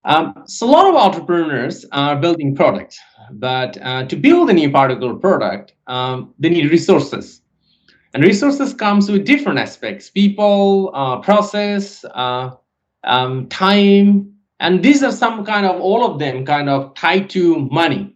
So a lot of entrepreneurs are building products, but to build any particular product, they need resources. And resources comes with different aspects: people, process, time, and these are some kind of, all of them kind of tied to money,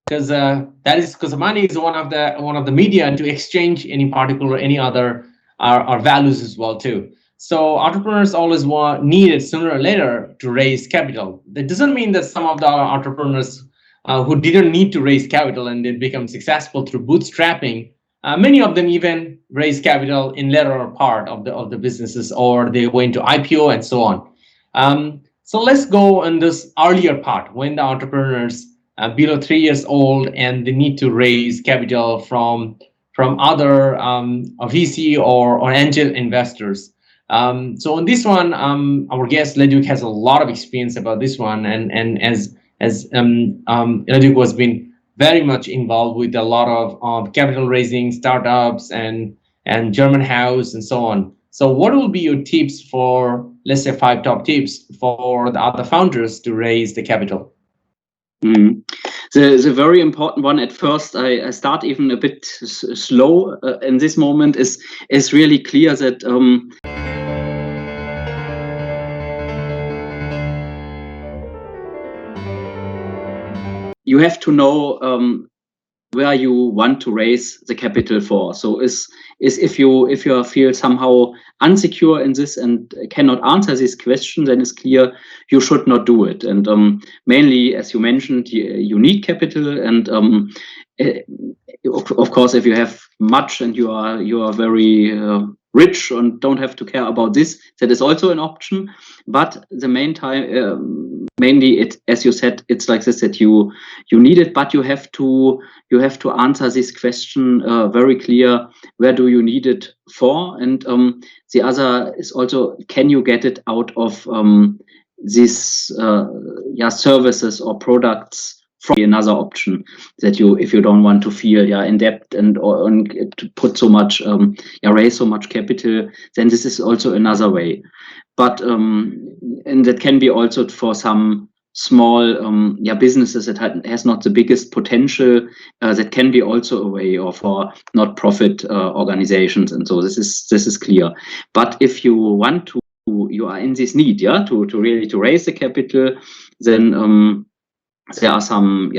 because that is because money is one of the media to exchange any particular, any other our values as well too. So entrepreneurs always need it sooner or later to raise capital. That doesn't mean that some of the entrepreneurs who didn't need to raise capital and then become successful through bootstrapping. Many of them even raise capital in later part of the businesses, or they go into IPO and so on. So let's go in this earlier part when the entrepreneurs below 3 years old and they need to raise capital from other VC or angel investors. So on this one, our guest Leduk has a lot of experience about this one, and as Leduk was been very much involved with a lot of capital raising, startups, and German house and so on. So what will be your tips for, let's say, 5 top tips for the other founders to raise the capital? The very important one at first, I start even a bit slow in this moment, is really clear that you have to know where you want to raise the capital for. So is if you feel somehow unsecure in this and cannot answer this question, then it's clear you should not do it. And mainly, as you mentioned, you need capital, and of course, if you have much and you are very rich and don't have to care about this, that is also an option. But the mainly, it, as you said, it's like this, that you need it, but you have to answer this question very clear. Where do you need it for? And the other is also, can you get it out of these services or products? From another option, that if you don't want to feel in debt and or to put so much raise so much capital, then this is also another way. But and that can be also for some small businesses that has not the biggest potential. That can be also a way, or for not-profit organizations, and so this is clear. But if you want to, you are in this need to really to raise the capital, then there are some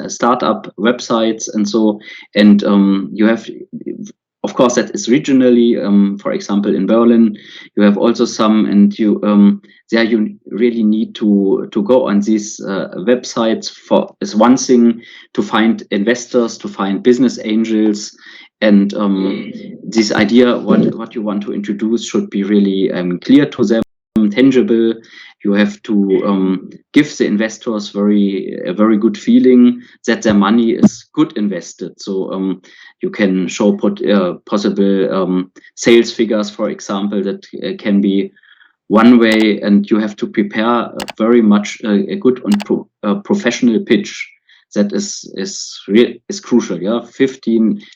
startup websites and so, and you have, of course, that is regionally. For example, in Berlin, you have also some, and you there you really need to go on these websites. For is one thing to find investors, to find business angels, and this idea what you want to introduce should be really clear to them, tangible. You have to give the investors a very good feeling that their money is good invested. So you can show possible sales figures, for example, that can be one way, and you have to prepare very much a good and professional pitch. That is crucial.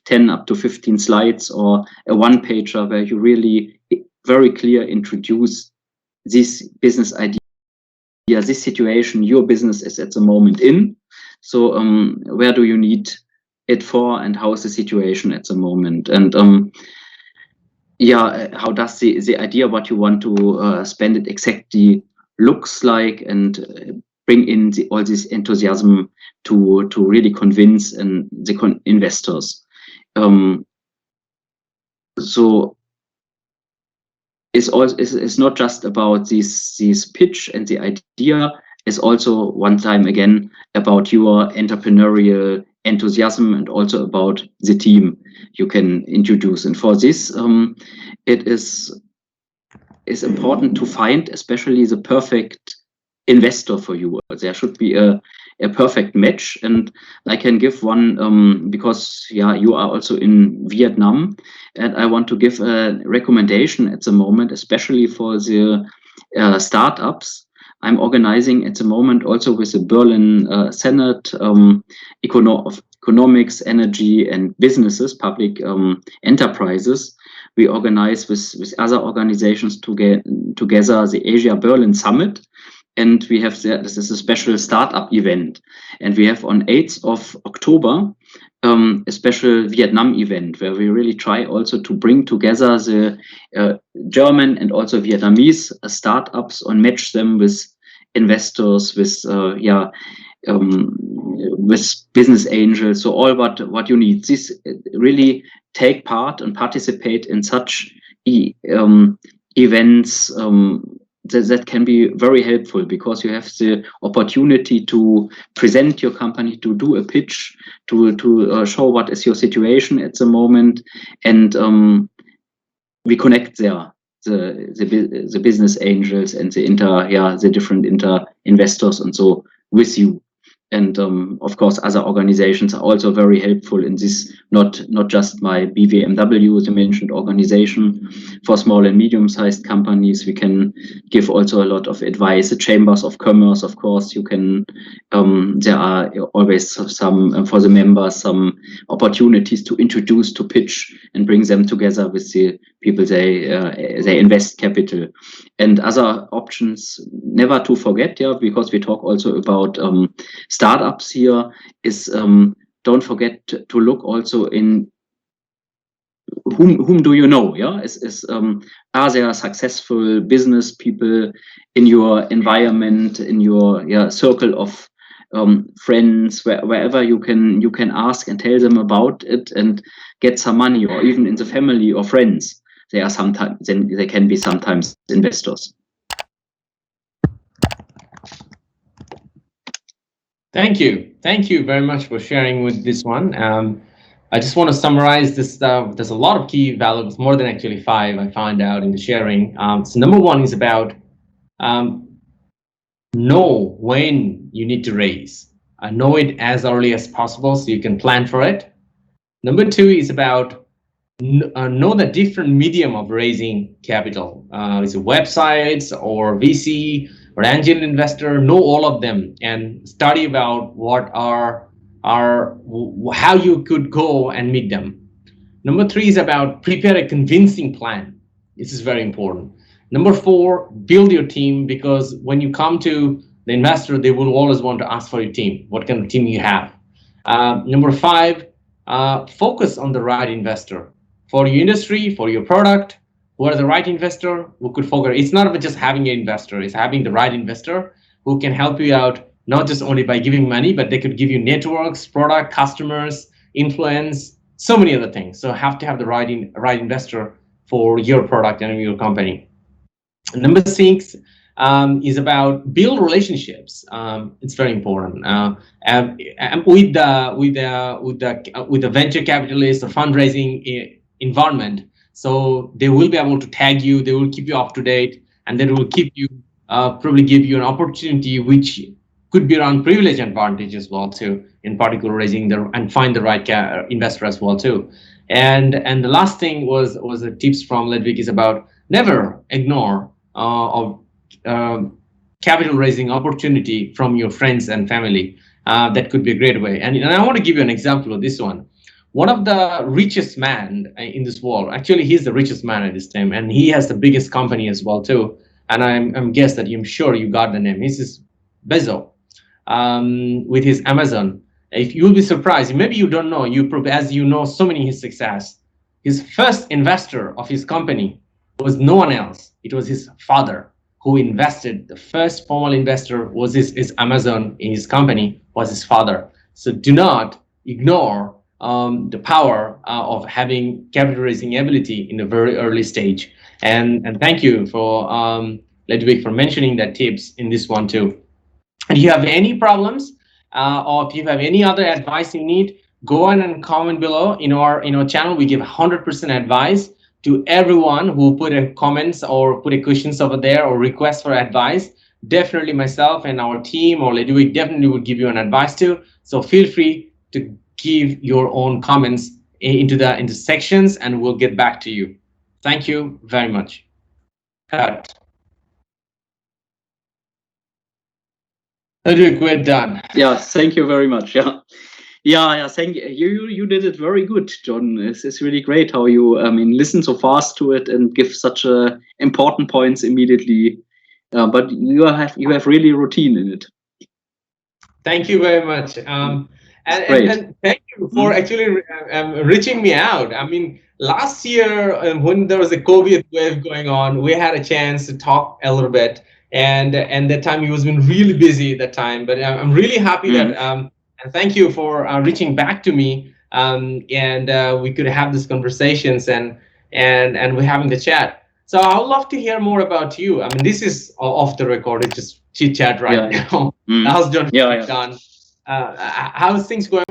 10 up to 15 slides, or a one-pager where you really very clear introduce this business idea, this situation your business is at the moment in. So where do you need it for, and how is the situation at the moment, and how does the idea what you want to spend it exactly looks like, and bring in all this enthusiasm to really convince the investors. So it's not just about this pitch and the idea. It's also one time again about your entrepreneurial enthusiasm, and also about the team you can introduce. And for this, it is important to find especially the perfect investor for you. There should be a perfect match, and I can give one because you are also in Vietnam, and I want to give a recommendation at the moment, especially for the startups. I'm organizing at the moment also with the Berlin Senate Economics, Energy and Businesses, Public Enterprises. We organize with other organizations together the Asia Berlin Summit. and we have this is a special startup event, and we have on 8th of October a special Vietnam event where we really try also to bring together the German and also Vietnamese startups and match them with investors, with with business angels. So all what you need. This really take part and participate in such events. That can be very helpful, because you have the opportunity to present your company, to do a pitch, to show what is your situation at the moment, and we connect there the business angels and the different investors and so with you. And of course, other organizations are also very helpful in this, not just my BVMW, the mentioned organization for small and medium-sized companies. We can give also a lot of advice. The chambers of commerce, of course, you can, there are always some, for the members, some opportunities to introduce, to pitch and bring them together with the people they invest capital. And other options, never to forget, because we talk also about startups here, is don't forget to look also in whom do you know? Are there successful business people in your environment, in your circle of friends, wherever you can ask and tell them about it and get some money, or even in the family or friends. They are sometimes, then they can be sometimes investors. Thank you very much for sharing with this one. I just want to summarize this. There's a lot of key values, more than actually 5 I found out in the sharing. So number 1 is about know when you need to raise. Know it as early as possible so you can plan for it. Number 2 is about know the different medium of raising capital. Is it websites or VC or angel investor? Know all of them and study about what are how you could go and meet them. Number 3 is about prepare a convincing plan. This is very important. Number 4, build your team, because when you come to the investor, they will always want to ask for your team, what kind of team you have. Number 5, focus on the right investor for your industry, for your product. Who are the right investor who could focus? It's not about just having an investor, it's having the right investor who can help you out, not just only by giving money, but they could give you networks, product, customers, influence, so many other things. So have to have the right investor for your product and your company. Number 6 is about build relationships. It's very important. With the venture capitalist or fundraising environment, so they will be able to tag you, they will keep you up to date, and they will keep you probably give you an opportunity which could be around privilege advantage as well too, in particular raising and find the right investor as well too. And the last thing was the tips from Ludwig is about never ignore capital raising opportunity from your friends and family. That could be a great way. And I want to give you an example of this one. One of the richest man in this world, actually he's the richest man at this time, and he has the biggest company as well too. And I'm guess that I'm sure you got the name. This is Bezos with his Amazon. If you'll be surprised, maybe you don't know, as you know so many his success, his first investor of his company was no one else. It was his father who invested. The first formal investor was his Amazon in his company was his father. So do not ignore the power of having capital raising ability in a very early stage. And thank you for Ludwig for mentioning that tips in this one too. And if you have any problems or if you have any other advice you need, go on and comment below. In our channel, we give 100% advice to everyone who put a comments or put a questions over there or request for advice. Definitely myself and our team or Ludwig definitely would give you an advice too. So feel free to give your own comments into sections and we'll get back to you. Thank you very much. Cut. Ludwig, we're done. Yeah, thank you very much. Yeah, thank you. You did it very good, John. It's really great how you listen so fast to it and give such important points immediately but you have really routine in it. Thank you very much. And thank you for actually reaching me out. I mean, last year when there was a COVID wave going on, we had a chance to talk a little bit, and that time he was been really busy at that time. But I'm really happy that and thank you for reaching back to me, and we could have these conversations and we're having the chat. So I would love to hear more about you. I mean, this is off the record. It's just chit chat right now. How's John done? How's things going?